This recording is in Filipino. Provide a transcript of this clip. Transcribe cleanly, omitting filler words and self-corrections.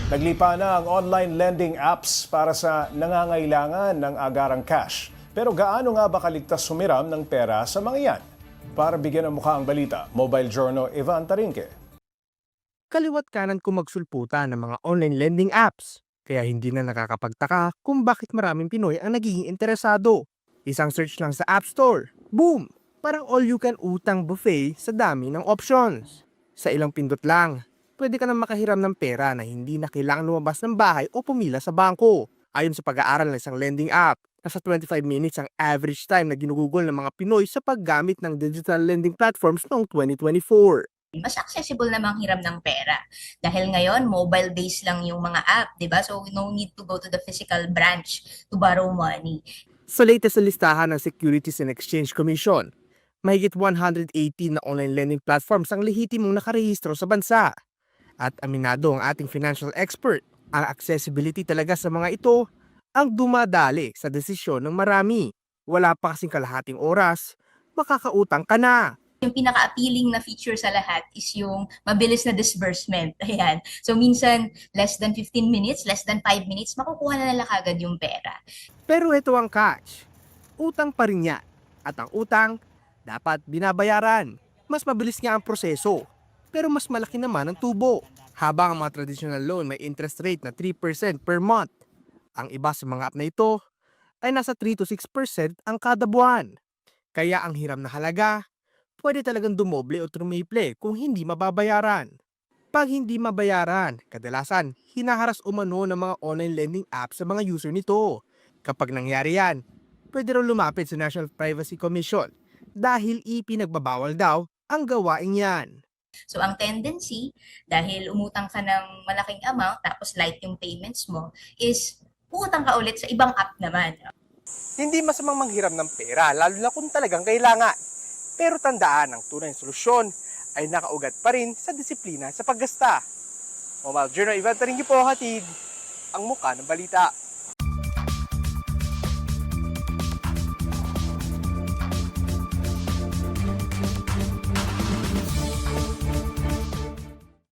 Naglipa na ang online lending apps para sa nangangailangan ng agarang cash. Pero gaano nga ba kaligtas sumiram ng pera sa mga yan? Para bigyan ng mukha ang balita, Mobile Journal Ivan Tarinque. Kaliwat kanan kung magsulputan ng mga online lending apps. Kaya hindi na nakakapagtaka kung bakit maraming Pinoy ang nagiging interesado. Isang search lang sa App Store. Boom! Parang all-you-can-utang buffet sa dami ng options. Sa ilang pindot lang, pwede ka na makahiram ng pera na hindi na kailangan lumabas ng bahay o pumila sa bangko. Ayon sa pag-aaral ng isang lending app, nasa 25 minutes ang average time na ginugugol ng mga Pinoy sa paggamit ng digital lending platforms noong 2024. Mas accessible namang hiram ng pera. Dahil ngayon, mobile-based lang yung mga app, di ba? So, no need to go to the physical branch to borrow money. Sa latest na listahan ng Securities and Exchange Commission, mahigit 118 na online lending platforms ang lehitimong nakarehistro sa bansa. At aminado ang ating financial expert, ang accessibility talaga sa mga ito ang dumadali sa desisyon ng marami. Wala pa kasing kalahating oras, makakautang ka na. Yung pinaka-appealing na feature sa lahat is yung mabilis na disbursement. Ayan. So, minsan, less than 15 minutes, less than 5 minutes, makukuha na nila kagad yung pera. Pero ito ang catch. Utang pa rin yan. At ang utang, dapat binabayaran. Mas mabilis nga ang proseso. Pero mas malaki naman ang tubo. Habang ang mga traditional loan may interest rate na 3% per month. Ang iba sa mga app na ito ay nasa 3 to 6% ang kada buwan. Kaya ang hiram na halaga, pwede talagang dumoble o trumiple kung hindi mababayaran. Pag hindi mabayaran, kadalasan hinaharas umano ng mga online lending apps sa mga user nito. Kapag nangyari yan, pwede raw lumapit sa National Privacy Commission dahil ipinagbabawal daw ang gawaing yan. So, ang tendency, dahil umutang ka ng malaking amount, tapos light yung payments mo, is utang ka ulit sa ibang app naman. Hindi masamang manghiram ng pera, lalo na kung talagang kailangan. Pero tandaan, ang tunay na solusyon ay nakaugat pa rin sa disiplina sa paggasta. Mobile Journal Ivan Taringi po hatid ang muka ng balita.